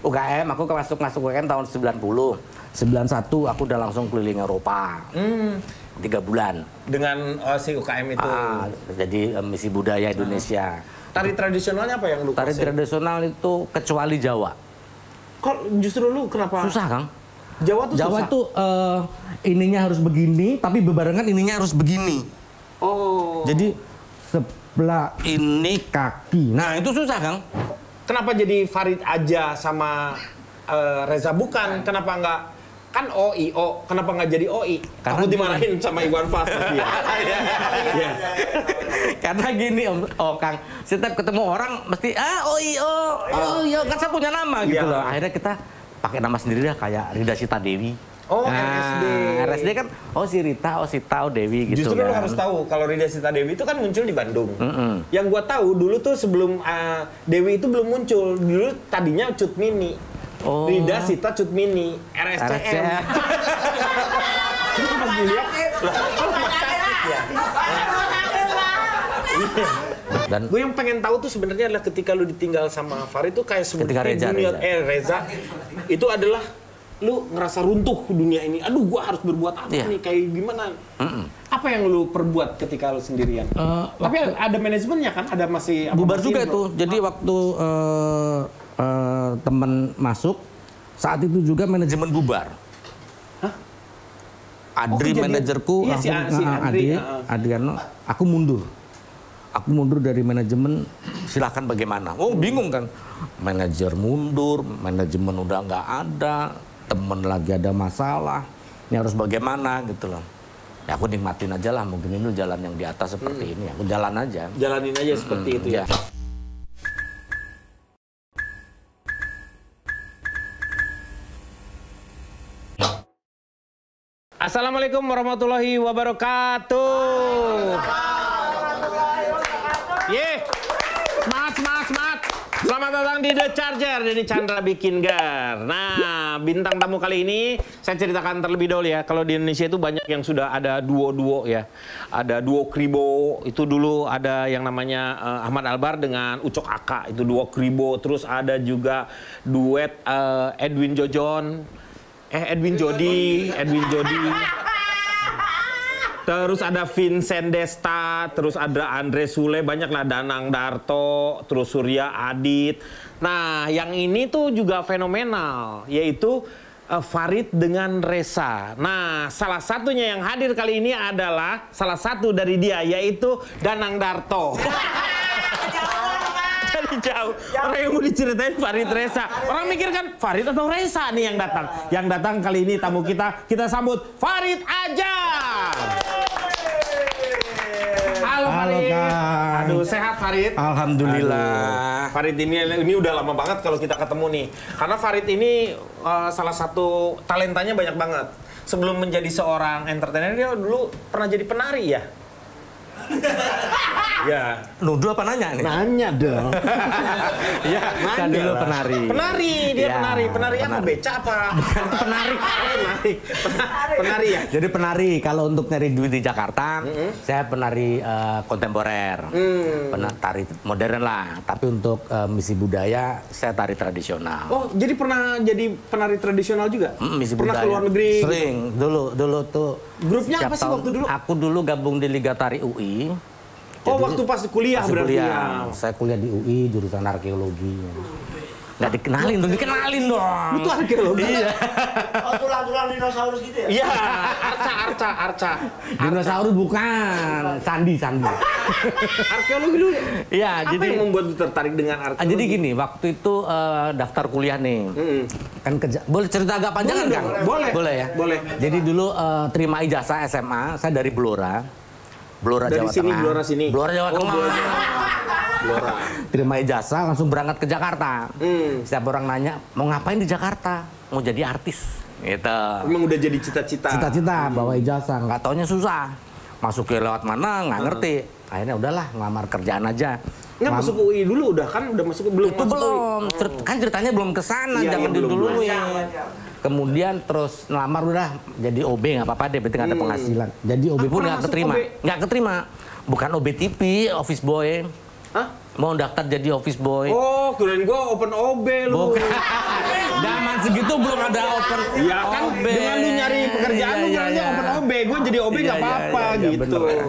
UKM, aku masuk UKM tahun 90. 91 aku udah langsung keliling Eropa. 3 bulan. Dengan si UKM itu? Jadi misi budaya Indonesia. Tari tradisionalnya apa yang lu Tari tradisional itu kecuali Jawa. Kok justru lu kenapa? Susah, Kang. Jawa tuh Jawa susah? tuh ininya harus begini, tapi bebarengan ininya harus begini. Oh. Jadi sebelah ini kaki. Nah, itu susah, Kang. Kenapa jadi Farid aja sama Reza bukan? Kenapa nggak? Kan OIO, kenapa nggak jadi OI? Karena aku dimarahin sama Iwan Fals ya. Karena gini Kang, setiap ketemu orang mesti OIO kan saya punya nama gitu loh. Akhirnya kita pakai nama sendiri dah kayak Rida Sita Dewi. RSD. RSD kan si Rita, Sita, Dewi gitu. Justru kan. lu harus tahu kalau Rida Sita Dewi itu kan muncul di Bandung. Yang gua tahu dulu tuh sebelum Dewi itu belum muncul, dulu tadinya Cut Mini. Rida Sita Cut Mini, RSCM. Cuma pas dilihat, rumah sakit ya. Dan gue yang pengen tahu tuh sebenarnya adalah ketika lu ditinggal sama Farid tuh kayak seperti dunia Reza itu adalah lu ngerasa runtuh dunia ini. Aduh, gua harus berbuat apa nih? Kayak gimana? Apa yang lu perbuat ketika lu sendirian? Tapi ada manajemennya kan? Ada masih bubar juga itu. Jadi waktu teman masuk, saat itu juga manajemen bubar. Hah? Adri manajerku langsung Adriano, aku mundur. Aku mundur dari manajemen, silakan bagaimana? Oh, bingung kan? Manajer mundur, manajemen udah nggak ada, temen lagi ada masalah, ini harus bagaimana gitu loh. Ya aku nikmatin aja lah, mungkin ini jalan yang di atas seperti ini, aku jalan aja. Jalanin aja seperti itu ya. Assalamualaikum warahmatullahi wabarakatuh. Semangat. Selamat datang di The Charger, Denny Chandra bikin gar. Nah, bintang tamu kali ini saya ceritakan terlebih dahulu ya. Kalau di Indonesia itu banyak yang sudah ada duo-duo ya. Ada duo Kribo, itu dulu ada yang namanya Ahmad Albar dengan Ucok Aka, itu duo Kribo. Terus ada juga duet Edwin Jody. Terus ada Vincent Desta, terus ada Andre Sule, banyak lah, Danang Darto, terus Surya Adit. Nah, yang ini tuh juga fenomenal, yaitu Farid dengan Reza. Nah, salah satunya yang hadir kali ini adalah salah satu dari dia, yaitu Danang Darto. Jauh. Orang yang mau diceritain Farid Reza. Orang mikir kan Farid atau Reza nih yang datang. Yang datang kali ini tamu kita sambut Farid aja. Halo Farid. Aduh, sehat Farid? Alhamdulillah. Farid ini udah lama banget kalau kita ketemu nih. Karena Farid ini salah satu talentanya banyak banget. Sebelum menjadi seorang entertainer, dia dulu pernah jadi penari ya? Ya. Nuduh apa nanya nih? Nanya dong. Ya, kan dulu penari. Penari apa? Beca apa? Bukan penari. Penari ya? Jadi penari, kalau untuk nyari duit di Jakarta, saya penari kontemporer. Tari modern lah. Tapi untuk misi budaya, saya tari tradisional. Oh, jadi pernah jadi penari tradisional juga? Misi pernah budaya. Keluar negeri? Sering. Dulu tuh. Grupnya apa sih waktu dulu? Aku dulu gabung di Liga Tari UI. Oh, jadi, waktu pas kuliah berarti ya? Saya kuliah di UI, jurusan arkeologi. Nggak dikenalin dong. Itu arkeologi? Iya. Oh, tulang-tulang dinosaurus gitu ya? Iya, arca. Dinosaurus bukan, candi. Arkeologi dulu? Iya, apa yang membuat tertarik dengan arkeologi? Jadi gini, waktu itu daftar kuliah nih. Kan boleh cerita agak panjang kan? Boleh ya? Boleh. Jadi dulu terima ijazah SMA, saya dari Blora dari Jawa sini, Tengah. Blora Jawa Tengah. Blora. Terima ijazah langsung berangkat ke Jakarta. Setiap orang nanya, mau ngapain di Jakarta? Mau jadi artis. Gitu. Emang udah jadi cita-cita? Cita-cita, bawa ijazah. Nggak taunya susah. Masuknya lewat mana, nggak ngerti. Akhirnya udahlah, ngelamar kerjaan aja. Nggak masuk UI dulu udah kan? Udah masuk belum? Itu belum. Kan ceritanya belum kesana, jangan diduluin. Kemudian terus ngelamar udah jadi OB, nggak apa-apa deh, berarti nggak ada penghasilan. Jadi OB pun nggak keterima. Bukan OB TV, office boy. Hah? Mau daftar jadi office boy. Oh, kirain gua open OB lu. orang ada open Iya kan, OB. dengan lu nyari pekerjaan lu nyarinya open OB, gue jadi OB nggak apa-apa gitu. Bener.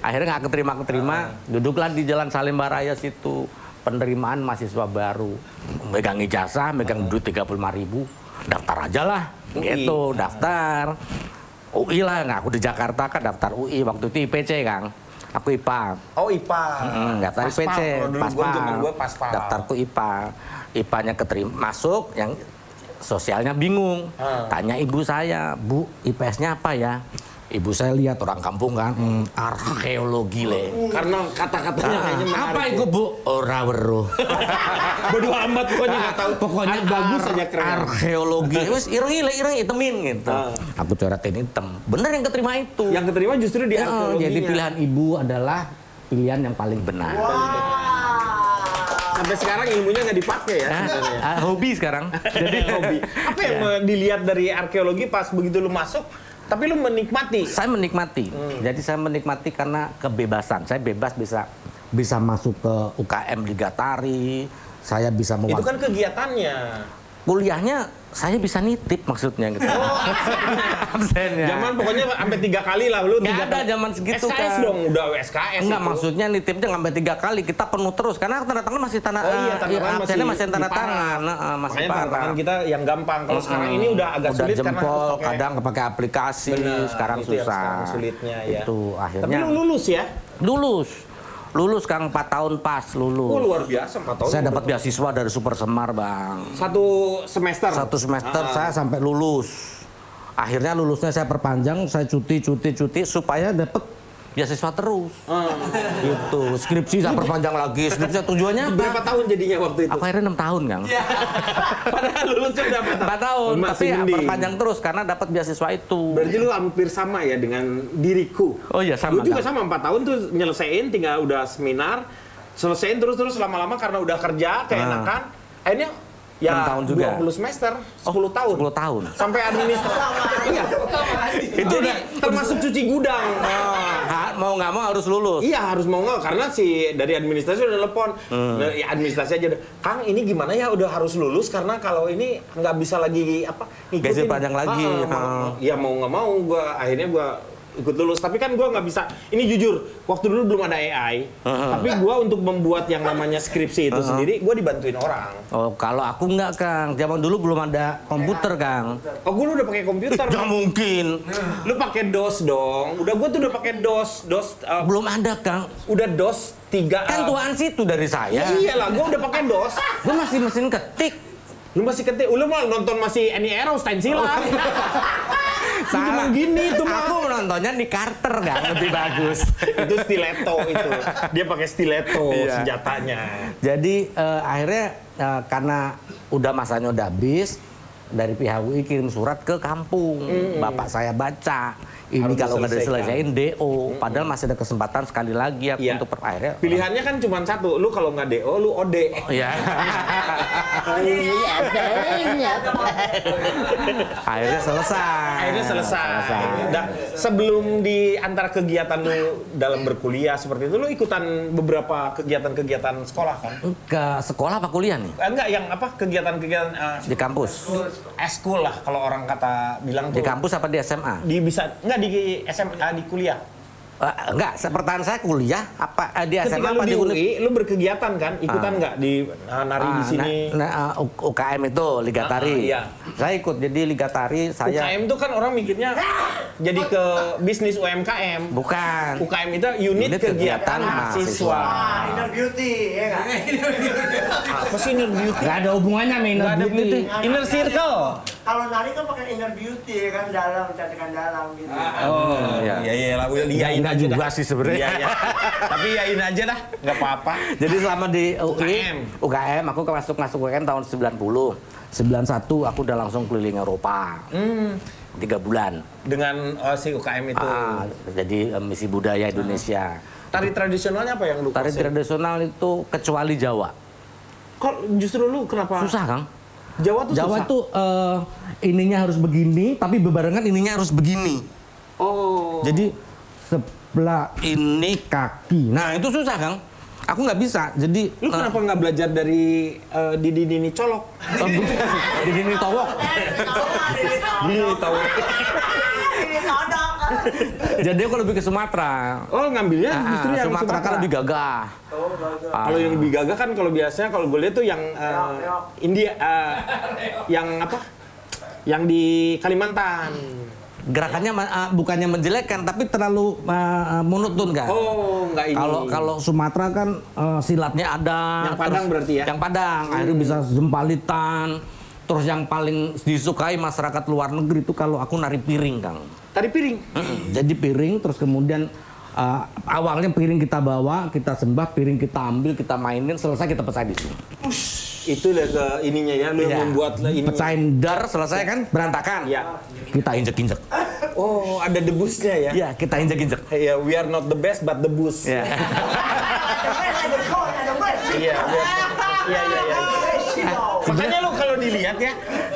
Akhirnya nggak keterima, duduklah di Jalan Salemba Raya situ. Penerimaan mahasiswa baru, megang ijazah, megang duit 35.000, daftar aja lah, gitu, daftar. UI lah, nggak aku di Jakarta kan daftar UI, waktu itu IPC Kang, aku IPA. Oh IPA. Daftar IPC, Paspal. Daftar ku IPA, IPA-nya keterima, masuk, yang sosialnya bingung. Tanya ibu saya, Bu, IPS-nya apa ya? Ibu saya lihat orang kampung kan, arkeologi le. Karena kata-katanya kayaknya menarik. Apa itu Bu? Ora weruh. Bodoh amat pokoknya nggak tahu. Pokoknya bagus aja keren. Arkeologi. Wes ireng itemin gitu. Aku coretin hitam. Bener yang keterima itu. Yang keterima justru di arkeologinya. Jadi pilihan ibu adalah pilihan yang paling benar. Sampai sekarang ilmunya nggak dipakai ya sebenarnya. Hobi sekarang. Jadi hobi. Apa yang dilihat dari arkeologi pas begitu lu masuk? Tapi lu menikmati. Saya menikmati. Jadi saya menikmati karena kebebasan. Saya bebas bisa masuk ke UKM Liga Tari. Saya bisa Itu kan kegiatannya. Kuliahnya saya bisa nitip maksudnya gitu. Absennya. Zaman pokoknya sampai 3 kali lah lu. Nggak ada zaman segitu SKS kan. dong, udah SKS. Enggak, itu. maksudnya nitipnya sampai 3 kali. Kita penuh terus karena tanda tangan masih absennya masih tanda tangan. Masih makanya tanda tangan parah. kita yang gampang. Kalau sekarang ini udah agak Udah sulit jempol, karena pakai. kadang pakai aplikasi. Bener, sekarang itu yang susah. sekarang sulitnya ya. Itu akhirnya. Tapi lu lulus ya? Lulus Kang, 4 tahun pas lulus. Oh luar biasa 4 tahun. Saya dapat beasiswa dari Super Semar, Bang. 1 semester. 1 semester saya sampai lulus. Akhirnya lulusnya saya perpanjang, saya cuti supaya dapat beasiswa terus. Gitu. Skripsi saya perpanjang lagi. Skripsi tujuannya apa? Berapa tahun jadinya waktu itu? Aku akhirnya 6 tahun, Kang. Padahal lulusnya udah 4 tahun, Masih tapi ya mending. perpanjang terus karena dapat beasiswa itu. Berarti lu hampir sama ya dengan diriku. Oh iya, sama. Lu juga Kang. sama 4 tahun tuh nyelesain, tinggal udah seminar, selesaiin terus lama-lama karena udah kerja keenakan. Akhirnya ya 6 tahun juga. 20 semester, 10 tahun. 10 tahun. Sampai administrasi. Iya. Itu udah termasuk cuci gudang. Mau nggak mau harus lulus. Iya harus mau nggak karena si dari administrasi udah telepon. Nah, ya administrasi aja udah. Kang ini gimana ya udah harus lulus karena kalau ini nggak bisa lagi apa Gaji panjang lagi. Ya mau nggak mau gua akhirnya gua ikut lulus. Tapi kan gua nggak bisa. Ini jujur waktu dulu belum ada AI. Tapi gua untuk membuat yang namanya skripsi itu sendiri gua dibantuin orang. Oh, kalau aku nggak, Kang. Zaman dulu belum ada komputer, Kang. Oh gua udah pakai komputer. Nggak mungkin. Lu pakai DOS dong. Udah gua tuh udah pakai DOS. Belum ada, Kang. Udah DOS 3. Kan tuaan situ dari saya. Iyalah, gua udah pakai DOS. Gue masih mesin ketik. Lu masih ketik, lu mah nonton masih Annie Arrow stensilan. Cuma gini itu mah. Aku menontonnya di Carter, Kang, lebih bagus. Itu stiletto itu. Dia pakai stiletto Iya. senjatanya. Jadi akhirnya karena udah masanya udah habis, dari pihak UI kirim surat ke kampung. Bapak saya baca. Ini Harus kalau nggak diselesaikan. diselesaikan DO. Padahal masih ada kesempatan sekali lagi aku Iya. untuk akhirnya. Pilihannya kan cuma satu, lu kalau nggak DO, lu OD. Iya. Akhirnya selesai. Nah, sebelum di antara kegiatan lu dalam berkuliah seperti itu, lu ikutan beberapa kegiatan-kegiatan sekolah kan? Ke sekolah apa kuliah nih? Enggak, yang apa kegiatan-kegiatan Di kampus. eskul lah kalau orang kata bilang tuh. Di kampus apa di SMA? Di bisa enggak di SMA di kuliah. Enggak, pertanyaan saya kuliah apa di SMA Ketika lu apa di di UI, lu berkegiatan kan? Ikutan nggak di nari di sini? UKM itu Liga Tari. iya. Saya ikut jadi Liga Tari. Saya UKM tuh kan orang mikirnya jadi ke bisnis UMKM. bukan. UKM itu unit kegiatan mahasiswa. Inner beauty, ya kan? Apa sih inner beauty? Nggak ada hubungannya sama inner Nggak ada beauty. Inner circle. Kalau nari kan pakai inner beauty, ya kan? Dalam, cantikan dalam gitu. Oh, iya. iya lah, udah diain Nggak aja juga dah. sih sebenarnya. Iya, iya. Tapi yain aja dah, nggak apa-apa. Jadi selama di UI, UKM. UKM aku masuk UKM tahun 90. 91 aku udah langsung keliling Eropa. 3 bulan. Dengan si UKM itu. Jadi misi budaya Indonesia. Tari tradisionalnya apa yang lu Tari kuasai? tradisional itu kecuali Jawa. Kok justru lu kenapa? Susah, Kang. Jawa tuh Jawa susah. tuh ininya harus begini, tapi bebarengan ininya harus begini. Oh. Jadi sebelah ini kaki. Nah, itu susah, Kang. Aku nggak bisa. Jadi lu kenapa nggak belajar dari Didi Colok? Didi Towok. Didi Towok. Jadi aku lebih ke Sumatera. Oh, ngambilnya justru yang Sumatera kan lebih gagah. Kalau yang lebih gagah kan kalau biasanya kalau gue lihat tuh yang India, yang apa? Yang di Kalimantan. Gerakannya bukannya menjelekkan, tapi terlalu monoton kan. Oh, nggak ini. Kalau Sumatera kan silatnya ada. Yang Padang berarti ya? Yang Padang, akhirnya bisa jempalitan. Terus yang paling disukai masyarakat luar negeri itu kalau aku nari piring, Kang. Tari piring? Jadi piring, terus kemudian awalnya piring kita bawa, kita sembah, piring kita ambil, kita mainin, selesai kita pecah di sini. Itu lah ke ininya ya, lu yang membuat ini. Pecahin dar, selesai kan, berantakan. Ya. Kita injek-injek. Oh, ada debusnya ya? Iya, kita injek-injek. Ya, we are not the best but the bus. Iya. Iya. Makanya lu kalau dilihat ya,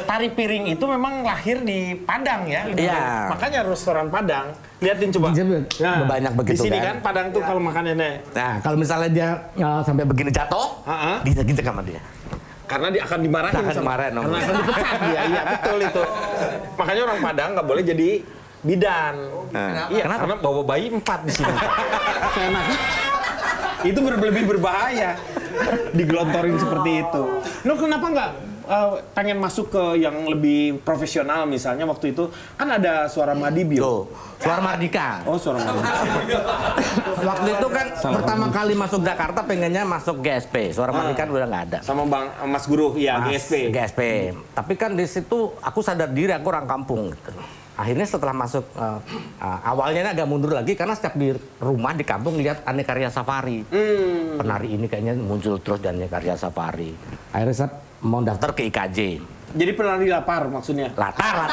tari piring itu memang lahir di Padang ya. Iya. Makanya restoran Padang, liatin coba. Banyak begitu di sini kan. Padang tuh kalau makanannya. Nah, kalau misalnya dia sampai begini jatuh, diinjek-injek sama dia. Karena dia akan dimarahin. Karena akan dipecat dia. Iya, betul itu. Makanya orang Padang nggak boleh jadi bidan. Iya, karena bawa bayi 4 di sini. Itu lebih berbahaya. Digelontorin seperti itu. Lu kenapa nggak pengen masuk ke yang lebih profesional misalnya waktu itu kan ada Suara Madibio. Suara Mardika. Oh, Suara Mardika. Waktu itu kan pertama kali masuk Jakarta pengennya masuk GSP. Suara Mardika udah nggak ada. Sama Bang Mas Guru ya, GSP. Tapi kan di situ aku sadar diri aku orang kampung gitu. Akhirnya setelah masuk, awalnya ini agak mundur lagi karena setiap di rumah di kampung lihat Aneka Karya Safari. Penari ini kayaknya muncul terus dan Aneka Karya Safari. Akhirnya saya mau daftar ke IKJ. Jadi penari lapar maksudnya? Latar.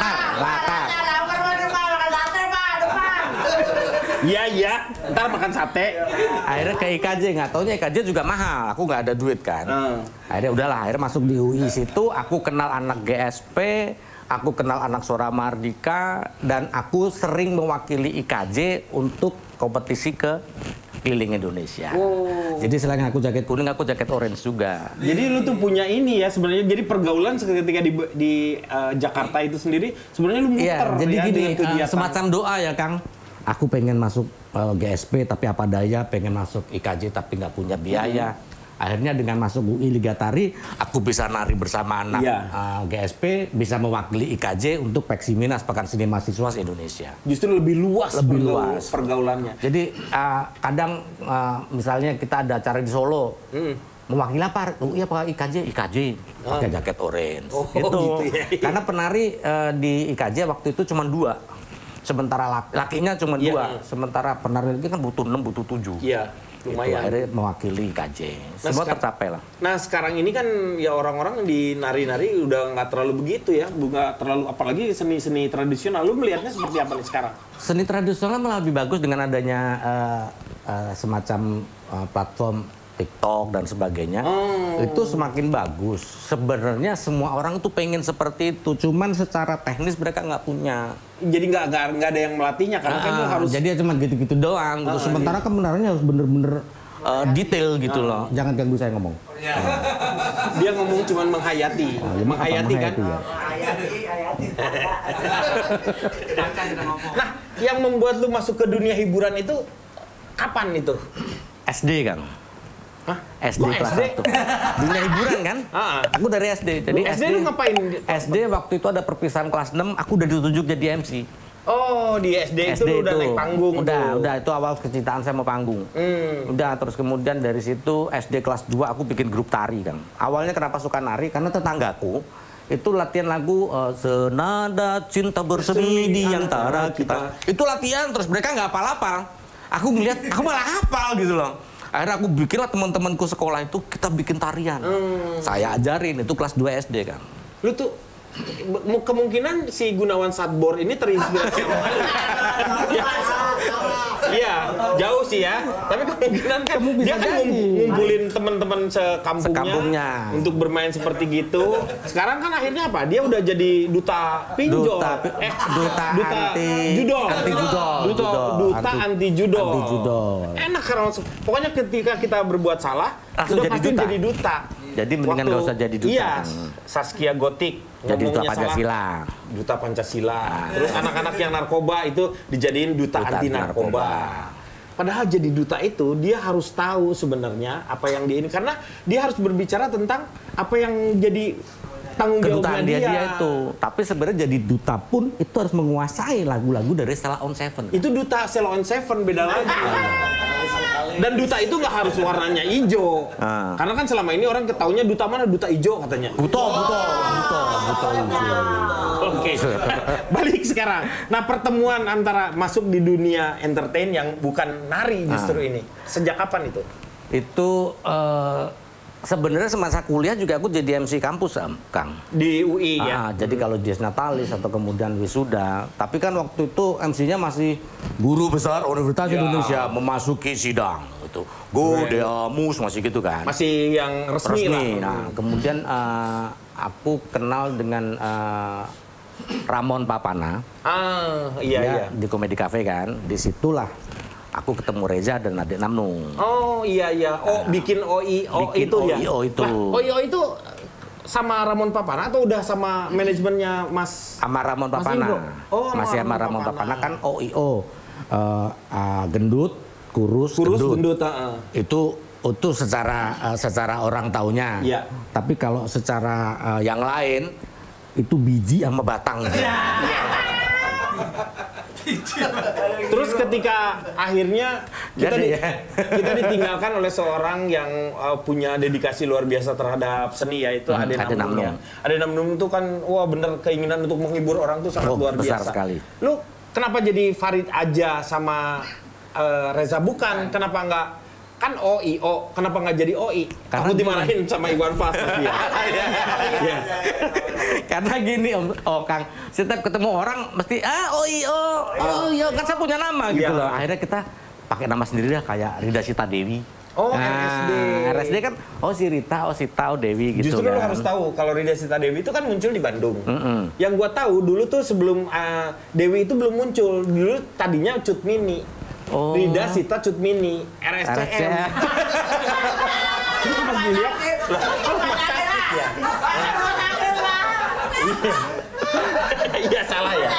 Iya. Ntar makan sate. Akhirnya ke IKJ, nggak taunya IKJ juga mahal. Aku nggak ada duit kan. Akhirnya udahlah, akhirnya masuk di UI situ. Aku kenal anak GSP. Aku kenal anak Suara Mardika dan aku sering mewakili IKJ untuk kompetisi ke keliling Indonesia. Jadi selain aku jaket kuning, aku jaket orange juga. Jadi lu tuh punya ini ya sebenarnya. Jadi pergaulan ketika di Jakarta itu sendiri sebenarnya lu muter. Iya, jadi ya, gini, semacam doa ya Kang. Aku pengen masuk GSP tapi apa daya, pengen masuk IKJ tapi nggak punya biaya. Akhirnya dengan masuk UI Liga Tari, aku bisa nari bersama anak GSP, bisa mewakili IKJ untuk Peksiminas Pekan Seni Mahasiswa Indonesia. Justru lebih luas pergaulannya. Jadi kadang misalnya kita ada acara di Solo, mewakili apa? UI apa IKJ? IKJ, pakai jaket orange. Gitu ya. Karena penari di IKJ waktu itu cuma 2. Sementara lakinya cuma 2. Sementara penari lagi kan butuh 6, butuh 7. Iya. Lumayan. Akhirnya mewakili KJ. Semua tercapai lah. Nah sekarang ini kan ya orang-orang di nari-nari udah nggak terlalu begitu ya, nggak terlalu, apalagi seni-seni tradisional. Lu melihatnya seperti apa nih sekarang? Seni tradisional malah lebih bagus dengan adanya semacam platform TikTok dan sebagainya. Itu semakin bagus. Sebenarnya semua orang tuh pengen seperti itu, cuman secara teknis mereka nggak punya. Jadi nggak ada yang melatihnya karena kan harus. Jadi cuma gitu-gitu doang. Sementara kebenarannya harus bener-bener detail gitu loh. Jangan ganggu saya ngomong. Dia ngomong cuma menghayati. Menghayati kan? Ya. Nah, yang membuat lu masuk ke dunia hiburan itu kapan itu? SD kan. Hah? SD kelas 1. Dunia hiburan kan? Aku dari SD. Jadi SD lu ngapain? SD waktu itu ada perpisahan kelas 6, aku udah ditunjuk jadi MC. Oh, di SD itu lu udah naik panggung. Udah itu awal kecintaan saya mau panggung. Udah, terus kemudian dari situ SD kelas 2 aku bikin grup tari kan. Awalnya kenapa suka nari? Karena tetanggaku itu latihan lagu Senada Cinta Bersemi di Antara Kita. Itu latihan terus mereka nggak hafal-hafal. Aku ngeliat, aku malah hafal gitu loh. Akhirnya aku bikinlah teman-temanku sekolah itu kita bikin tarian. Saya ajarin itu kelas 2 SD kan. Lu tuh kemungkinan si Gunawan Satbor ini terinspirasi Iya, jauh sih ya. Tapi kemungkinan kan dia kan ngumpulin teman-teman sekampungnya untuk bermain seperti gitu. Sekarang kan akhirnya apa? Dia udah jadi duta pinjol. Duta anti judol. Enak karena pokoknya ketika kita berbuat salah, sudah pasti jadi duta. Jadi mendingan nggak usah jadi duta. Iya, Saskia Gotik jadi duta Pancasila. Duta Pancasila. Terus anak-anak yang narkoba itu dijadiin duta anti narkoba. Padahal jadi duta itu dia harus tahu sebenarnya apa yang dia ini, karena dia harus berbicara tentang apa yang jadi tanggung jawabnya dia itu. Tapi sebenarnya jadi duta pun itu harus menguasai lagu-lagu dari Sheila on 7. Itu duta Sheila on 7 beda lagi. Dan duta itu nggak harus warnanya hijau. Karena kan selama ini orang ketaunya duta mana, duta hijau katanya. Buto. Oke. Balik sekarang. Nah, pertemuan antara masuk di dunia entertain yang bukan nari justru ini. Sejak kapan itu? Itu sebenarnya semasa kuliah juga aku jadi MC kampus, Kang. Di UI ya. Jadi kalau Dies Natalis atau kemudian wisuda, tapi kan waktu itu MC-nya masih guru besar Universitas Indonesia memasuki sidang itu. Godeamus masih gitu kan. Masih yang resmi lah. Nah, kemudian aku kenal dengan Ramon Papana. Iya. Di Komedi Cafe kan. Disitulah aku ketemu Reza dan Adik Namnung. Oh iya. Bikin OIO itu ya? OIO itu. Nah, OIO itu sama Ramon Papana atau udah sama manajemennya Mas? Sama Ramon Papana. Masih sama Ramon Papana kan OIO. Gendut, kurus gendut. Itu secara orang taunya. Iya. Tapi kalau secara yang lain itu biji sama batang. Terus ketika akhirnya kita ditinggalkan oleh seorang yang punya dedikasi luar biasa terhadap seni, yaitu Ade Namnung. Ade Namnung itu kan bener keinginan untuk menghibur orang tuh sangat luar biasa. Besar sekali. Lu kenapa jadi Farid aja sama Reza Bukan? Kenapa nggak kan OIO? Kenapa nggak jadi OI? Aku dimarahin sama Iwan Fals ya. Karena gini Kang, setiap ketemu orang mesti OIO kan saya punya nama gitu loh. Akhirnya kita pakai nama sendiri lah, kayak Rida Sita Dewi. RSD kan si Rita, si Sita, Dewi gitu. Justru lu harus tahu kalau Rida Sita Dewi itu kan muncul di Bandung. Yang gua tahu dulu tuh sebelum Dewi itu belum muncul, dulu tadinya Cut Mini. Rida Sita Cut Mini, RSCM. Cuma pas dilihat, ya. Iya salah ya.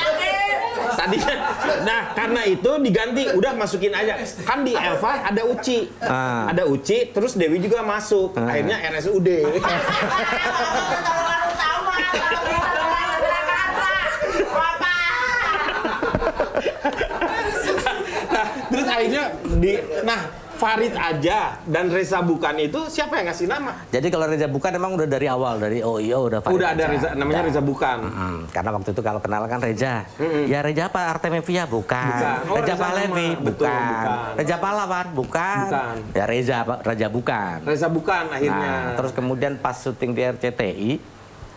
Tadinya, nah karena itu diganti, udah masukin aja. Kan di Elva ada Uci, terus Dewi juga masuk. Akhirnya RSUD. Terus akhirnya Farid aja dan Reza Bukan itu siapa yang ngasih nama? Jadi kalau Reza Bukan emang udah dari awal, dari OIO udah Farid. Udah ada Reza, namanya Reza Bukan. Karena waktu itu kalau kenal kan Reza. Ya Reza apa? Artemevia? Bukan. Reza Pahlevi? Bukan. Reza Pahlawan? Bukan. Ya Reza Bukan. Reza Bukan akhirnya. Terus kemudian pas syuting di RCTI,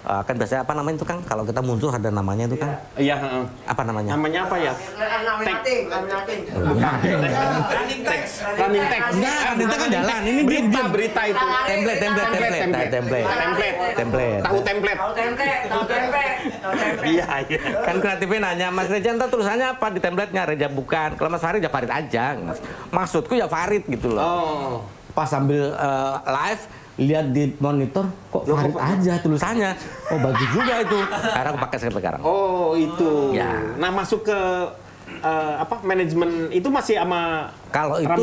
kan biasanya apa namanya itu Kang? Kalau kita muncul ada namanya itu Kang? Iya. Apa namanya? Namanya apa ya? Running text. Enggak, itu kan jalan. Ini berita itu. Template. Tahu template. Iya. Kan kreatifnya nanya, Mas Reza ntar tulisannya apa di template-nya? Reza Bukan. Kalau Mas Farid ya Farid aja. Maksudku ya Farid gitu loh. Pas sambil live lihat di monitor kok Farid aja tulisannya. Bagus juga itu. Akhirnya aku pakai sampai sekarang. Itu. Ya. Nah, masuk ke manajemen itu masih sama kalau itu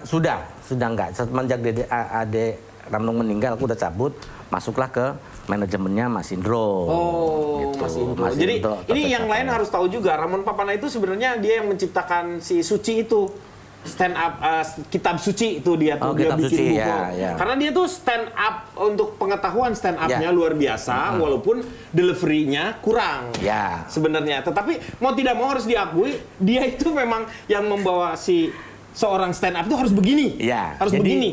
sudah enggak. Semenjak Ade Namnung meninggal aku udah cabut, masuklah ke manajemennya Mas Indro. Gitu. Mas Indro. Jadi ini yang lain harus tahu juga, Ramon Papana itu sebenarnya dia yang menciptakan si Suci itu. Stand up kitab suci itu dia tuh dia bikin buku. Karena dia tuh stand up untuk pengetahuan stand up-nya luar biasa walaupun delivery-nya kurang. Sebenarnya. Tetapi mau tidak mau harus diakui dia itu memang yang membawa si seorang stand up itu harus begini. Ya, harus jadi, begini.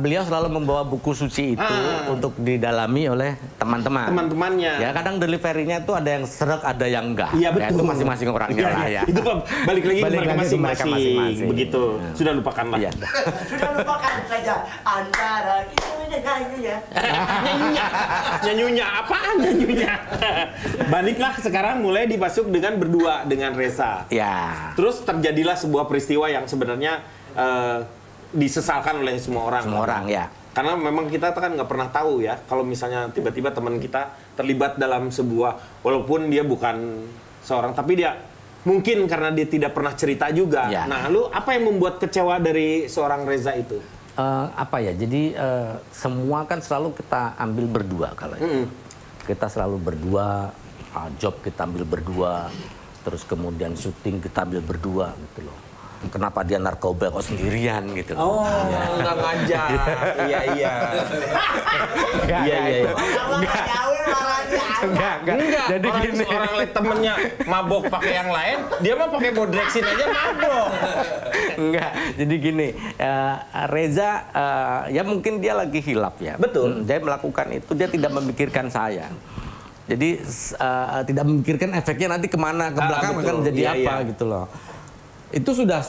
Beliau selalu membawa buku suci itu untuk didalami oleh teman-teman. Teman-temannya. Ya, kadang deliverynya itu ada yang seret, ada yang enggak. Iya, betul. Ya, itu masing-masing orangnya lah ya. Itu balik lagi ke mereka masing-masing. Begitu. Ya. Sudah lupakanlah. Ya. Sudah lupakan saja antara itu nyanyinya. Nyanyunya apaan nyanyunya? Baliklah sekarang mulai dipasuk dengan berdua dengan Reza. Ya. Terus terjadilah sebuah peristiwa yang sebenarnya disesalkan oleh semua orang. Semua orang ya. Karena memang kita kan nggak pernah tahu ya kalau misalnya tiba-tiba teman kita terlibat dalam sebuah, walaupun dia bukan seorang, tapi dia mungkin karena dia tidak pernah cerita juga. Ya. Nah, lu apa yang membuat kecewa dari seorang Reza itu? Apa ya? Jadi semua kan selalu kita ambil berdua kalau itu. Kita selalu berdua, job kita ambil berdua, terus kemudian syuting kita ambil berdua gitu loh. Kenapa dia narkoba kok sendirian gitu loh. Oh, nggak ngajak. Iya. Enggak. Jadi gini. Orang lihat temennya mabok pakai yang lain, dia mah pakai bodrexin aja mabok. Enggak. Jadi gini, Reza ya mungkin dia lagi hilaf ya. Betul. Dia melakukan itu, dia tidak memikirkan saya. Jadi tidak memikirkan efeknya nanti kemana, ke belakang akan jadi apa gitu loh. Itu sudah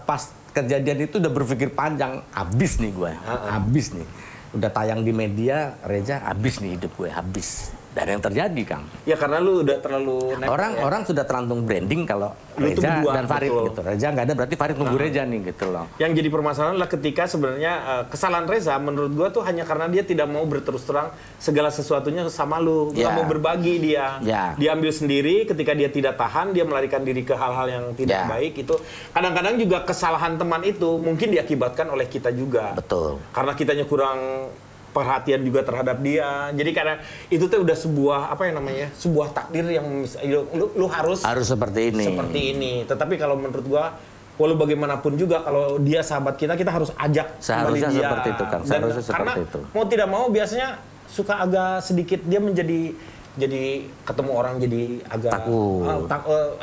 pas kejadian itu udah berpikir panjang, habis nih gue, habis nih. Udah tayang di media, Reza habis nih hidup gue, habis. Dan yang terjadi, Kang. Ya karena lu udah terlalu orang sudah terlantung branding kalau Reza dan Farid gitu. Reza nggak ada, berarti Farid nunggu Reza nih gitu loh. Yang jadi permasalahan adalah ketika sebenarnya kesalahan Reza menurut gua tuh hanya karena dia tidak mau berterus terang segala sesuatunya sama lu, nggak mau berbagi dia. Dia ambil sendiri, ketika dia tidak tahan, dia melarikan diri ke hal-hal yang tidak baik itu. Kadang-kadang juga kesalahan teman itu mungkin diakibatkan oleh kita juga. Betul. Karena kitanya kurang perhatian juga terhadap dia. Jadi karena itu tuh udah sebuah sebuah takdir yang lu harus seperti ini. Seperti ini. Tetapi kalau menurut gua walau bagaimanapun juga kalau dia sahabat kita harus ajak seharusnya dia. seperti itu kan. Seharusnya karena seperti itu. Mau tidak mau biasanya suka agak sedikit dia jadi ketemu orang jadi agak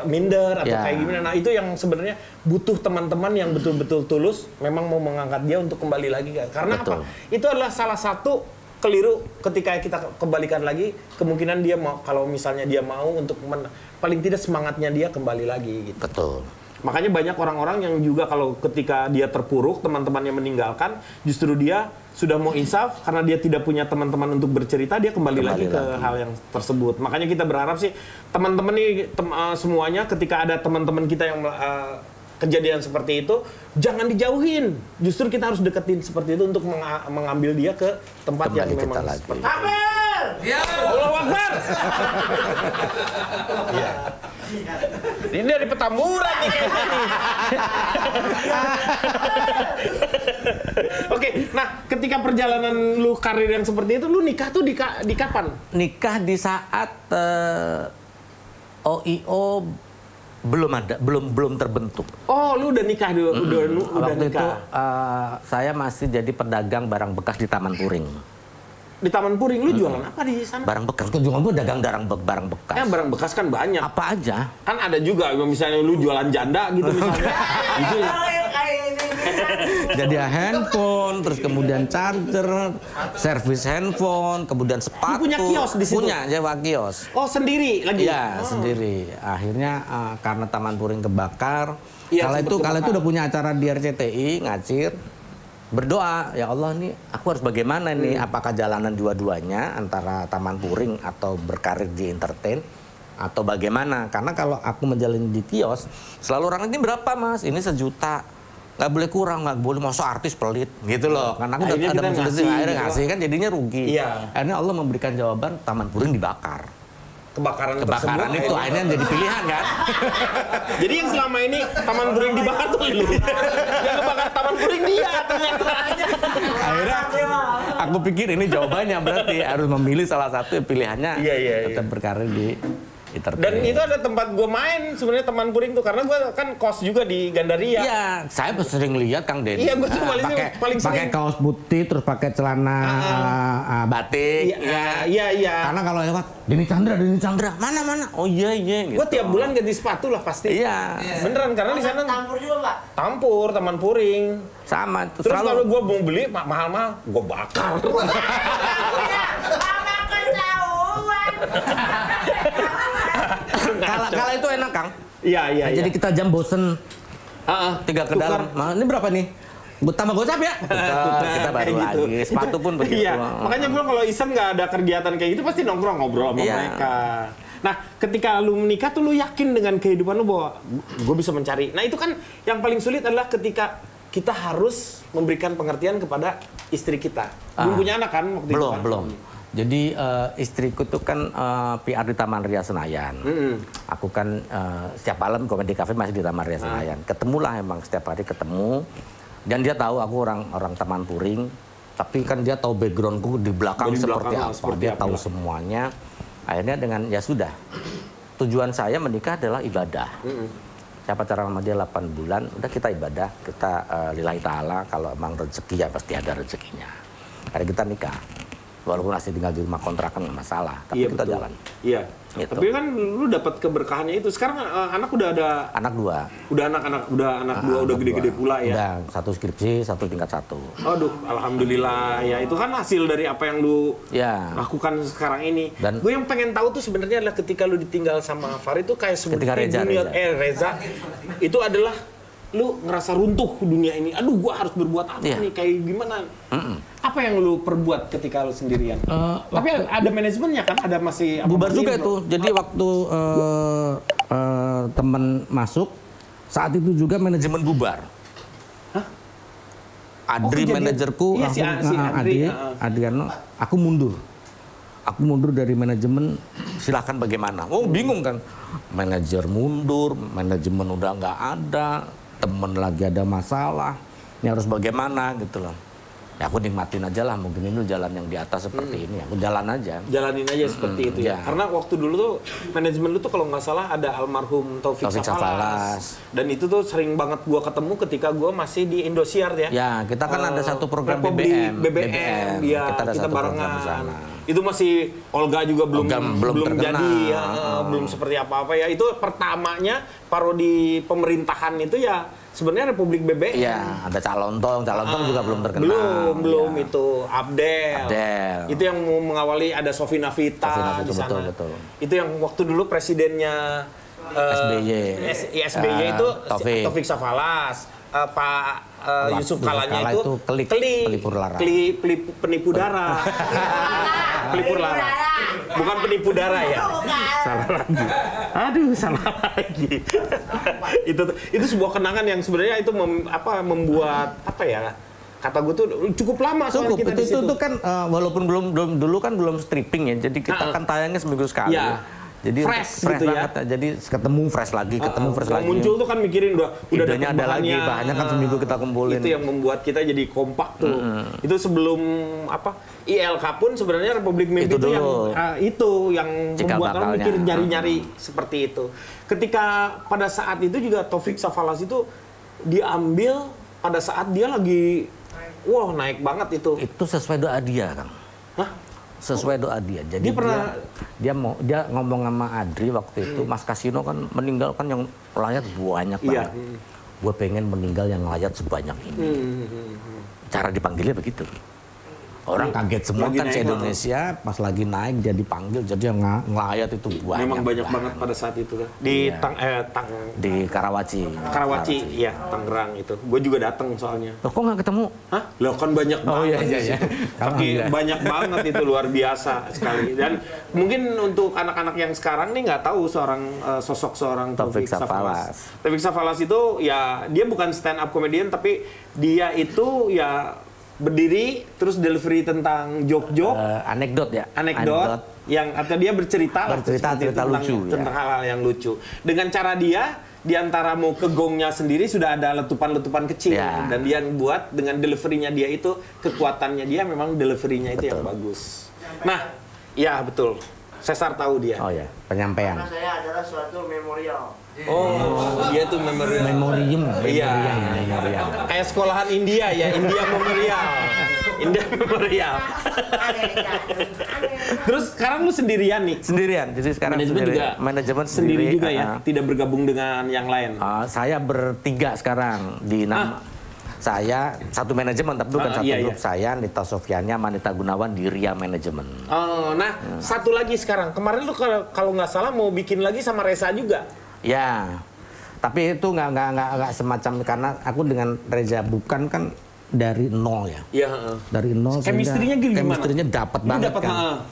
minder atau kayak gimana. Nah, itu yang sebenarnya butuh teman-teman yang betul-betul tulus memang mau mengangkat dia untuk kembali lagi. Karena apa? Itu adalah salah satu keliru ketika kita kembalikan lagi, kemungkinan dia mau, kalau misalnya dia mau untuk paling tidak semangatnya dia kembali lagi gitu. Betul. Makanya banyak orang-orang yang juga kalau ketika dia terpuruk, teman-temannya meninggalkan, justru dia sudah mau insaf karena dia tidak punya teman-teman untuk bercerita, dia kembali lagi ke hal yang tersebut. Makanya kita berharap sih teman-teman nih semuanya ketika ada teman-teman kita yang kejadian seperti itu, jangan dijauhin. Justru kita harus deketin seperti itu untuk mengambil dia ke tempat kembali yang memang lagi. seperti itu. Ya, Allahu Akbar. Ya. Ini dari Petamburan nih kayaknya nih. Oke, nah ketika perjalanan lu karir yang seperti itu, lu nikah tuh di kapan? Nikah di saat OIO belum terbentuk. Oh, lu udah nikah udah waktu nikah. Itu saya masih jadi pedagang barang bekas di Taman Puring. Di Taman Puring lu jualan apa di sana? Barang bekas. Kok jualan gue dagang barang bekas. Ya barang bekas kan banyak. Apa aja? Kan ada juga misalnya lu jualan janda gitu misalnya. Itu jadi handphone, terus kemudian charger, servis handphone, kemudian sepatu. Lu punya kios di situ? Punya, sewa kios. Oh, sendiri lagi? Iya, sendiri. Akhirnya karena Taman Puring kebakar, kala itu udah punya acara di RCTI, Ngacir. Berdoa, ya Allah nih, aku harus bagaimana nih? Apakah jalanan dua-duanya antara Taman Puring atau berkarir di entertain? Atau bagaimana? Karena kalau aku menjalani di kios, selalu orang ini berapa mas? Ini 1 juta. Nggak boleh kurang, nggak boleh masuk artis pelit. Gitu loh. Karena aku udah ada akhirnya ngasih kan jadinya rugi. Iya. Akhirnya Allah memberikan jawaban, Taman Puring dibakar. Kebakaran itu akhirnya jadi pilihan kan. Jadi yang selama ini Taman Puring dibakar tuh lu. Yang kebakar Taman Puring dia ternyata. Akhirnya aku pikir ini jawabannya berarti harus memilih salah satu pilihannya. Iya. Tetap berkarir di Dan itu ada tempat gue main sebenarnya Taman Puring tuh karena gue kan kos juga di Gandaria. Iya, saya sering lihat Kang Denny. Iya, gue tuh paling pakai kaos putih terus pakai celana batik. Iya. Karena kalau lewat Denny Chandra, mana? Oh iya gitu. Gue tiap bulan ganti sepatu lah pasti. Iya. Beneran karena di sana Tampur juga, Pak. Tampur, Taman Puring. Sama. Terus kalau gue mau beli mahal-mahal, gue bakar. Kalau itu enak Kang. Iya. Jadi kita jam bosen 3 ke dalam. Ini berapa nih? Tambah gocap ya? Kita baru gitu. lagi. Sepatu pun begitu. Iya. Makanya gue kalau iseng nggak ada kegiatan kayak gitu pasti nongkrong ngobrol sama mereka. Nah, ketika lu menikah tuh lu yakin dengan kehidupan lu bahwa gue bisa mencari. Nah, itu kan yang paling sulit adalah ketika kita harus memberikan pengertian kepada istri kita. Belum punya anak kan waktu itu kan? Belum. Jadi istriku tuh kan PR di Taman Ria Senayan. Aku kan setiap malam Komedi Cafe masih di Taman Ria Senayan. Ketemulah emang setiap hari ketemu. Dan dia tahu aku orang Taman Puring. Tapi kan dia tahu backgroundku di belakang seperti apa. Dia tahu semuanya. Akhirnya dengan ya sudah. Tujuan saya menikah adalah ibadah. Saya pacaran sama dia 8 bulan. Udah kita ibadah. Kita lillahi ta'ala. Kalau emang rezeki ya pasti ada rezekinya. Akhirnya kita nikah. Walaupun masih tinggal di rumah kontrakan nggak masalah, tapi kita betul. Jalan. Iya. Gitu. Tapi kan lu dapat keberkahannya itu. Sekarang anak udah ada. Anak 2. Udah anak 2 udah gede-gede pula ya. Udah, 1 skripsi, 1 tingkat 1. Aduh, alhamdulillah ya. Itu kan hasil dari apa yang lu lakukan sekarang ini. Dan gue yang pengen tahu tuh sebenarnya adalah ketika lu ditinggal sama Farid tuh kayak seperti Reza. Itu adalah lu ngerasa runtuh dunia ini. Aduh, gua harus berbuat apa nih? Kayak gimana? Apa yang lu perbuat ketika lu sendirian? Tapi ada manajemennya kan? Ada masih bubar juga itu. Jadi waktu teman masuk, saat itu juga manajemen bubar. Hah? Adri manajerku langsung Adriano, aku mundur. Aku mundur dari manajemen, silahkan bagaimana. Oh bingung kan, manajer mundur, manajemen udah nggak ada, temen lagi ada masalah, ini harus bagaimana gitu loh. Ya aku nikmatin aja lah, mungkin ini jalan yang di atas seperti ini, aku jalan aja. Jalanin aja seperti itu ya. Karena waktu dulu tuh manajemen lu tuh kalau nggak salah ada almarhum Taufik Safalas. Dan itu tuh sering banget gua ketemu ketika gua masih di Indosiar ya. Ya kita kan ada satu program BBM ya, kita barengan. Itu masih Olga juga belum jadi ya, belum seperti apa-apa ya. Itu pertamanya parodi pemerintahan itu ya sebenarnya Republik BBM. Iya, ada Calontong juga belum terkenal. Belum itu Abdel. Itu yang mengawali ada Sofina Vita di sana. Betul. Itu yang waktu dulu presidennya SBY itu Taufik Safalas. Pak Yusuf Kalanya itu penipu darah. Pelipur lara. Bukan penipu darah ya. Salah lagi. Aduh, salah lagi. itu sebuah kenangan yang sebenarnya itu membuat apa ya? Kata gue tuh cukup lama soal kita di situ. Itu kan walaupun belum stripping ya. Jadi kita kan tayangnya seminggu sekali. Ya. Jadi fresh gitu banget ya. Jadi ketemu fresh lagi. Muncul tuh kan mikirin udah idenya ada lagi, bahannya kan seminggu kita kumpulin. Itu yang membuat kita jadi kompak tuh. Itu sebelum ILK pun sebenarnya Republik Mimpi itu yang membuat orang mikir nyari-nyari seperti itu. Ketika pada saat itu juga Taufik Safalas itu diambil pada saat dia lagi naik banget itu. Itu sesuai doa dia, Kang. Hah? Sesuai doa dia. Jadi dia ngomong sama Adri waktu itu, Mas Kasino kan meninggal kan yang layat banyak banget. Gue pengen meninggal yang layat sebanyak ini. Cara dipanggilnya begitu. Orang kaget semua kan se-Indonesia pas lagi naik dia dipanggil, jadi yang ngelayat itu banyak. Memang banyak banget pada saat itu kan. Di di Karawaci. Iya, Tangerang itu. Gue juga datang soalnya. Loh kok nggak ketemu? Hah? Loh kan banyak banget. Iya. Tapi banyak banget itu, luar biasa sekali. Dan mungkin untuk anak-anak yang sekarang nih nggak tahu sosok seorang Taufik Safalas. Taufik Safalas itu ya dia bukan stand up comedian, tapi dia itu ya berdiri terus delivery tentang joke-joke, anekdot yang atau dia bercerita lucu tentang hal-hal yang lucu. Dengan cara dia di antara mau ke gongnya sendiri sudah ada letupan-letupan kecil dan dia buat dengan deliverynya dia itu kekuatannya dia memang deliverynya itu yang bagus. Nah, ya betul. Sesar tahu dia. Oh ya, penyampaian. Karena saya adalah suatu memorial. Oh, dia tuh memorial. Memorium. Iya. Memorial. Kayak sekolahan India ya, India Memorial. India Memorial. Terus sekarang lu sendirian nih? Sendirian, jadi sekarang manajemen sendiri juga ya, tidak bergabung dengan yang lain. Saya bertiga sekarang di nama. Saya satu manajemen, tapi bukan satu grup. Saya, Nita Sofiania, Manita Gunawan di Ria Manajemen. Oh, nah satu lagi sekarang. Kemarin lu kalau nggak salah mau bikin lagi sama Reza juga. Ya, tapi itu nggak semacam, karena aku dengan Reza Bukan kan dari nol ya. Iya. Dari nol. Chemistry-nya gimana? Chemistry-nya dapat banget kan.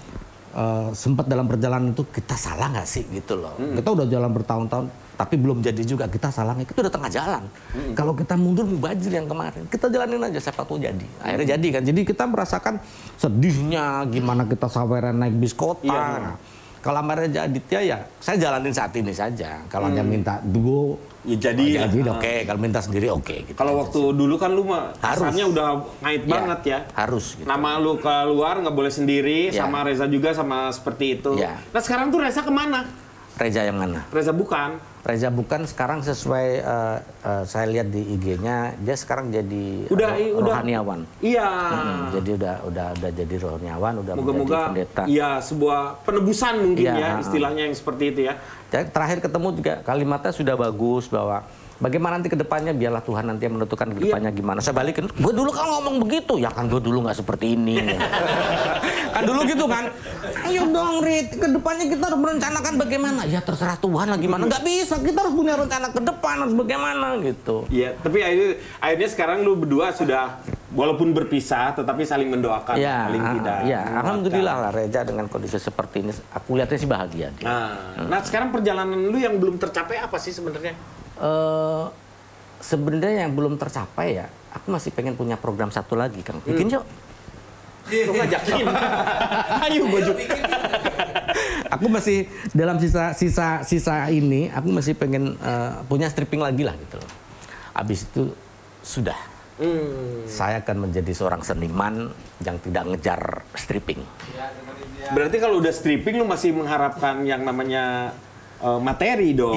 Sempat dalam perjalanan itu kita salah nggak sih gitu loh. Kita udah jalan bertahun-tahun, tapi belum jadi juga. Kita salahnya, kita udah tengah jalan. Kalau kita mundur mubazir yang kemarin, kita jalanin aja, siapa tahu jadi. Akhirnya jadi kan. Jadi kita merasakan sedihnya gimana kita saweran naik bis kota. Kalau sama Reza Aditya ya saya jalanin saat ini saja. Kalau hanya minta duo ya jadi oke. Kalau minta sendiri oke. Gitu. Kalau waktu dulu kan lu mah kasarnya udah ngait banget ya. Harus. Gitu. Nama lu keluar nggak boleh sendiri, sama Reza juga sama seperti itu. Nah sekarang tuh Reza kemana? Reza yang mana? Reza Bukan. Reza Bukan sekarang sesuai saya lihat di IG-nya, dia sekarang jadi rohaniawan. Iya. Jadi udah jadi rohaniawan, udah menjadi pendeta. Iya, sebuah penebusan mungkin ya istilahnya yang seperti itu ya. Jadi, terakhir ketemu juga kalimatnya sudah bagus bahwa bagaimana nanti ke depannya, biarlah Tuhan nanti yang menentukan ke depannya gimana. Saya balikin, gue dulu kan ngomong begitu. Ya kan gue dulu nggak seperti ini. Kan dulu gitu kan. Ayo dong Rit, ke depannya kita harus merencanakan bagaimana. Ya terserah Tuhan lah gimana. Nggak bisa, kita harus punya rencana ke depan, harus bagaimana gitu. Iya, tapi akhirnya sekarang lu berdua sudah walaupun berpisah tetapi saling mendoakan, saling tidak. Ya, alhamdulillah lah Reza dengan kondisi seperti ini, aku lihatnya sih bahagia dia. Nah, sekarang perjalanan lu yang belum tercapai apa sih sebenarnya? Sebenarnya yang belum tercapai ya, aku masih pengen punya program satu lagi, Kang. Bikin yuk. Lu ngajakin. Ayo gue juga. Aku masih dalam sisa ini, aku masih pengen punya stripping lagi lah gitu loh. Habis itu sudah. Saya akan menjadi seorang seniman yang tidak ngejar stripping. Berarti kalau udah stripping lu masih mengharapkan yang namanya materi dong.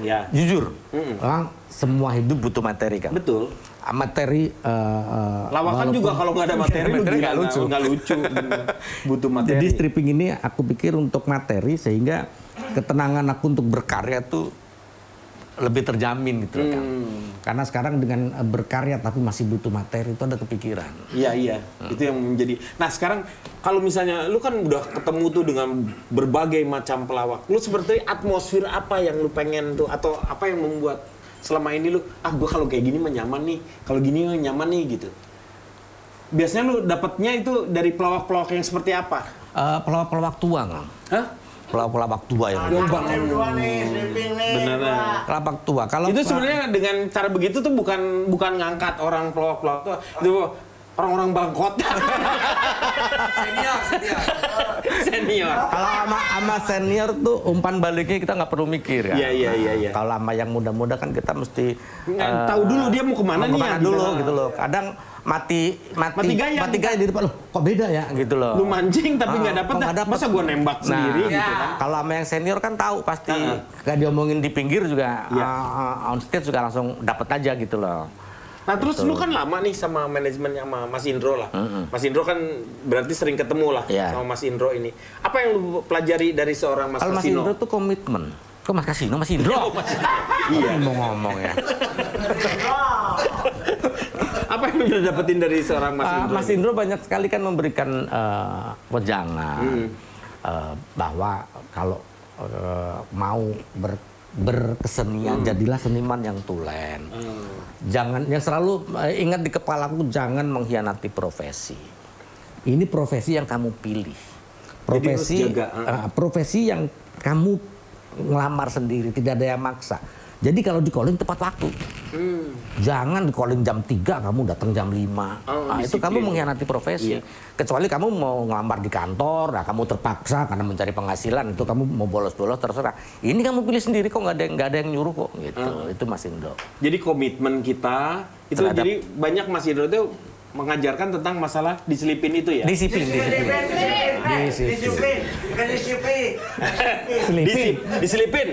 Ya. Jujur, orang semua hidup butuh materi kan. Betul. Materi lawakan juga kalau nggak ada materi nggak lucu. Butuh materi. Jadi stripping ini aku pikir untuk materi, sehingga ketenangan aku untuk berkarya tuh lebih terjamin gitu kan. Karena sekarang dengan berkarya tapi masih butuh materi itu ada kepikiran. Iya. Itu yang menjadi. Nah sekarang kalau misalnya lu kan udah ketemu tuh dengan berbagai macam pelawak, lu seperti atmosfer apa yang lu pengen tuh, atau apa yang membuat selama ini lu gue kalau kayak gini mah nyaman nih, kalau gini mah nyaman nih gitu. Biasanya lu dapatnya itu dari pelawak-pelawak yang seperti apa? Pelawak-pelawak tua nggak? Hah? Pelawak tua yang beneran. Pelawak tua. Kalau itu sebenarnya dengan cara begitu tuh bukan ngangkat orang pelawak tua, itu orang-orang bangkot. Senior. Kalau sama senior tuh umpan baliknya kita nggak perlu mikir ya. Iya. Kalau sama yang muda-muda kan kita mesti tahu dulu dia mau kemana nih ya, dulu gitu loh. Kadang mati gaya di depan, loh kok beda ya gitu loh. Lu mancing tapi nggak dapet. Masa gua nembak sendiri gitu kan. Kalau sama yang senior kan tahu pasti gak diomongin di pinggir juga, on stage juga langsung dapet aja gitu loh. Nah terus lu kan lama nih sama manajemen sama Mas Indro lah. Mas Indro kan berarti sering ketemu lah sama Mas Indro ini. Apa yang lu pelajari dari seorang Mas Kasino? Kalau Mas Indro tuh komitmen. Kok Mas Kasino, Mas Indro? Iya. Mau ngomong ya. Apa yang udah dapetin dari seorang Mas Indro? Mas Indro banyak sekali kan memberikan wejangan bahwa kalau mau berkesenian, jadilah seniman yang tulen. Jangan, yang selalu ingat di kepalaku, jangan mengkhianati profesi. Ini profesi yang kamu pilih. Profesi yang kamu ngelamar sendiri, tidak ada yang maksa. Jadi kalau di calling tepat waktu. Jangan di calling jam 3, kamu datang jam 5. Itu kamu mengkhianati profesi. Kecuali kamu mau ngelamar di kantor, nah kamu terpaksa karena mencari penghasilan, itu kamu mau bolos-bolos terserah. Ini kamu pilih sendiri kok, nggak ada yang nyuruh kok gitu. Itu Mas Indro. Jadi komitmen kita itu terhadap, jadi banyak Mas Indro itu mengajarkan tentang masalah diselipin itu ya. Disiplin. Diselipin.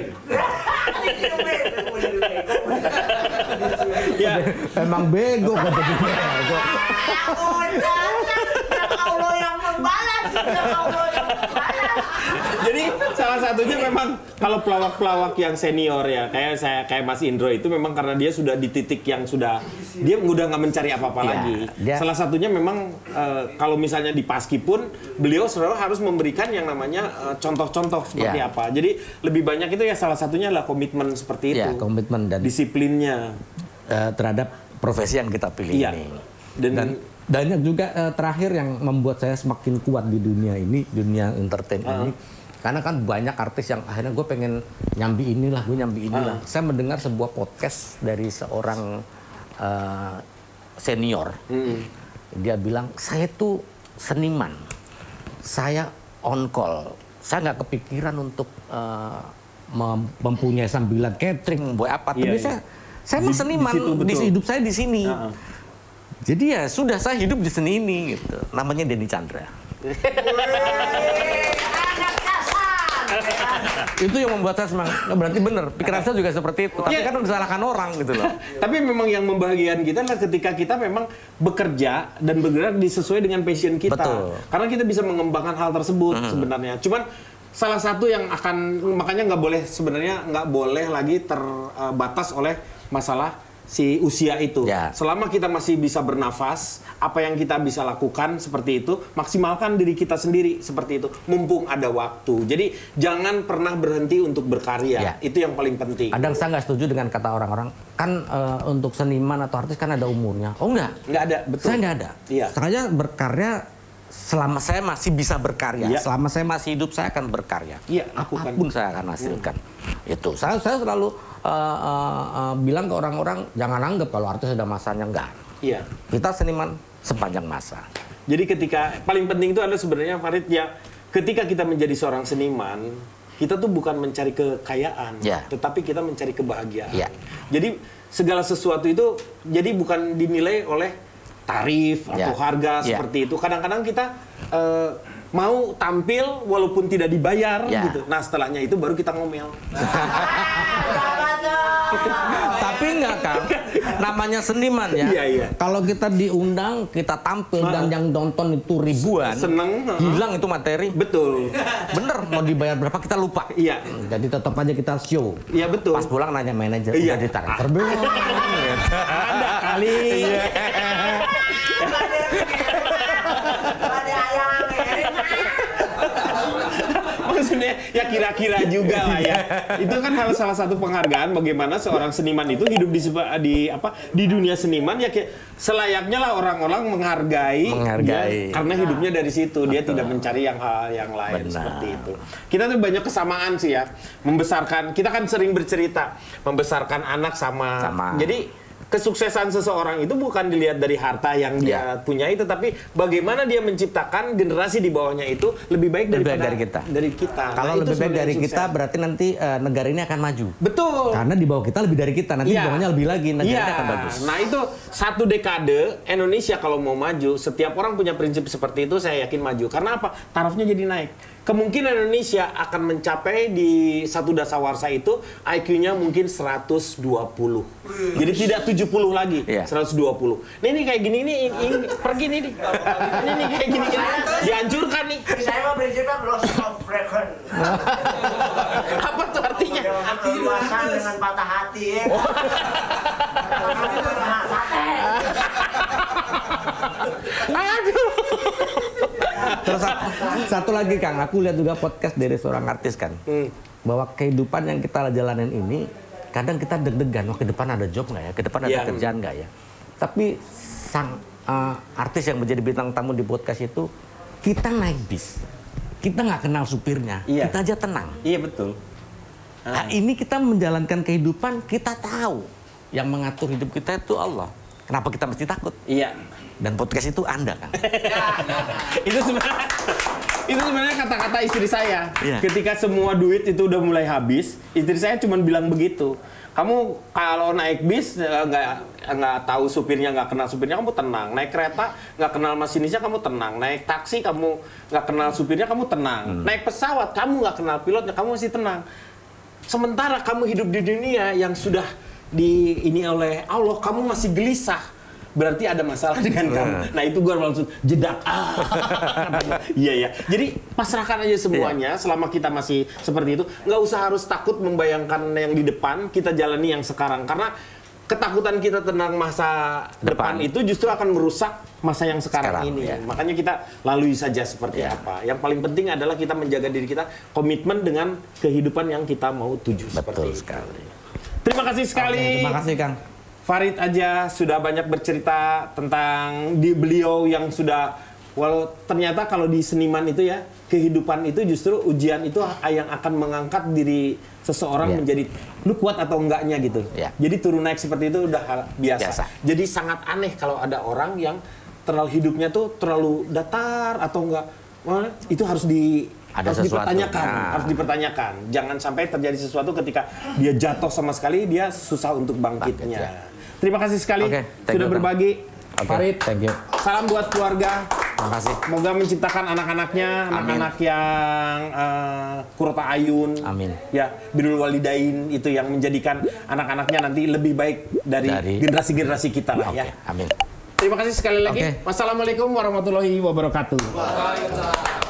Ya, Emang bego kata dia. Allah yang membalas. jadi salah satunya memang kalau pelawak-pelawak yang senior ya, kayak Mas Indro itu memang karena dia sudah di titik yang dia udah nggak mencari apa-apa lagi. Salah satunya memang kalau misalnya di Paski pun beliau selalu harus memberikan yang namanya contoh-contoh seperti apa. Jadi lebih banyak itu ya salah satunya adalah komitmen seperti itu. Komitmen dan disiplinnya terhadap profesi yang kita pilih ini. Dan banyak juga terakhir yang membuat saya semakin kuat di dunia ini, dunia entertain ini. Karena kan banyak artis yang akhirnya gue pengen nyambi inilah. Saya mendengar sebuah podcast dari seorang senior. Dia bilang, saya tuh seniman. Saya on call. Saya nggak kepikiran untuk mempunyai sambilan catering, buat apa. Tapi saya emang seniman, di hidup saya di sini. Jadi ya sudah, saya hidup di seni ini gitu. Namanya Denny Chandra. Itu yang membuat saya semangat. Nah, berarti benar, pikiran saya juga seperti itu. Tapi kan disalahkan orang gitu loh. Tapi memang yang membahagiakan kita adalah ketika kita memang bekerja dan bergerak sesuai dengan passion kita. Betul. Karena kita bisa mengembangkan hal tersebut sebenarnya. Cuman salah satu yang makanya nggak boleh lagi terbatas oleh masalah si usia itu. Selama kita masih bisa bernafas, apa yang kita bisa lakukan seperti itu, maksimalkan diri kita sendiri seperti itu, mumpung ada waktu. Jadi jangan pernah berhenti untuk berkarya. Itu yang paling penting. Kadang saya nggak setuju dengan kata orang-orang, kan untuk seniman atau artis kan ada umurnya. Oh enggak. Nggak ada, betul. Saya nggak ada. Saya berkarya selama saya masih bisa berkarya. Selama saya masih hidup, saya akan berkarya. Apapun saya akan hasilkan. Itu. Saya selalu bilang ke orang-orang, jangan anggap kalau artis ada masanya, enggak. Kita seniman sepanjang masa. Jadi paling penting itu adalah sebenarnya Farid, ya ketika kita menjadi seorang seniman, kita tuh bukan mencari kekayaan, tetapi kita mencari kebahagiaan. Jadi segala sesuatu itu jadi bukan dinilai oleh tarif atau harga seperti itu. Kadang-kadang kita mau tampil walaupun tidak dibayar gitu. Nah setelahnya itu baru kita ngomel. Tapi enggak kan, namanya seniman ya. Kalau kita diundang, kita tampil dan yang nonton itu ribuan, seneng, hilang itu materi. Betul. Bener, mau dibayar berapa kita lupa. Jadi tetap aja kita show. Betul. Pas pulang nanya manajer, udah ditransfer belum? Ada kali. Maksudnya ya kira-kira juga lah ya. Itu kan salah satu penghargaan bagaimana seorang seniman itu hidup di dunia seniman, ya selayaknya lah orang-orang menghargai. Dia, karena hidupnya dari situ. Dia tidak mencari hal yang lain. Seperti itu. Kita tuh banyak kesamaan sih ya. Kita kan sering bercerita membesarkan anak sama. Jadi kesuksesan seseorang itu bukan dilihat dari harta yang dia punyai, tetapi bagaimana dia menciptakan generasi di bawahnya itu lebih baik dari kita. Kalau lebih baik dari kita, berarti nanti negara ini akan maju. Betul. Karena di bawah kita lebih dari kita, nanti di bawahnya lebih lagi, negara ini akan bagus. Nah itu 1 dekade Indonesia kalau mau maju, setiap orang punya prinsip seperti itu, saya yakin maju. Karena apa? Tarafnya jadi naik. Kemungkinan Indonesia akan mencapai di satu dasawarsa itu IQ-nya mungkin 120. Jadi tidak 70 lagi, 120. Ini kayak gini ini pergi nih. Ini kayak gini dihancurkan nih. Saya mau prinsipnya loss of record. Apa tuh artinya? Keluasan dengan patah hati ya. Aduh. Terus satu lagi Kang, aku lihat juga podcast dari seorang artis kan, bahwa kehidupan yang kita jalanin ini, kadang kita deg-degan, ke depan ada job nggak ya, ke depan ada kerjaan nggak ya. Tapi sang artis yang menjadi bintang tamu di podcast itu, kita naik bis, kita nggak kenal supirnya, kita aja tenang. Iya betul. Nah, ini kita menjalankan kehidupan, kita tahu yang mengatur hidup kita itu Allah. Kenapa kita mesti takut? Iya. Dan podcast itu Anda kan? Itu sebenarnya kata-kata istri saya. Iya. Ketika semua duit itu udah mulai habis, istri saya cuma bilang begitu. Kamu kalau naik bis nggak tahu supirnya, nggak kenal supirnya, kamu tenang. Naik kereta nggak kenal masinisnya, kamu tenang. Naik taksi kamu nggak kenal supirnya, kamu tenang. Naik pesawat kamu nggak kenal pilotnya, kamu masih tenang. Sementara kamu hidup di dunia yang sudah ini oleh Allah, kamu masih gelisah. Berarti ada masalah dengan kamu. Nah itu gue langsung jedak. Iya. Jadi pasrahkan aja semuanya. Selama kita masih seperti itu, nggak usah harus takut membayangkan yang di depan. Kita jalani yang sekarang. Karena ketakutan kita tentang masa depan itu justru akan merusak masa yang sekarang ini. Ya. Makanya kita lalui saja seperti apa. Yang paling penting adalah kita menjaga diri kita, komitmen dengan kehidupan yang kita mau tuju. Betul seperti sekali. itu. Terima kasih sekali. Terima kasih Kang. Farid aja sudah banyak bercerita tentang beliau yang sudah, walau ternyata kalau di seniman itu ya, kehidupan itu justru ujian itu yang akan mengangkat diri seseorang menjadi lu kuat atau enggaknya gitu. Jadi turun naik seperti itu udah hal biasa. Jadi sangat aneh kalau ada orang yang terlalu hidupnya tuh terlalu datar atau enggak. Wah, itu harus dipertanyakan. Jangan sampai terjadi sesuatu ketika dia jatuh sama sekali, dia susah untuk bangkitnya. Terima kasih sekali sudah berbagi. Farid, thank you. Salam buat keluarga. Terima kasih. Semoga menciptakan anak-anaknya, anak-anak yang Qurrata Ayun. Amin. Ya, Birrul Walidain itu yang menjadikan anak-anaknya nanti lebih baik dari generasi-generasi kita lah ya. Amin. Terima kasih sekali lagi. Wassalamualaikum warahmatullahi wabarakatuh. Waalaikumsalam.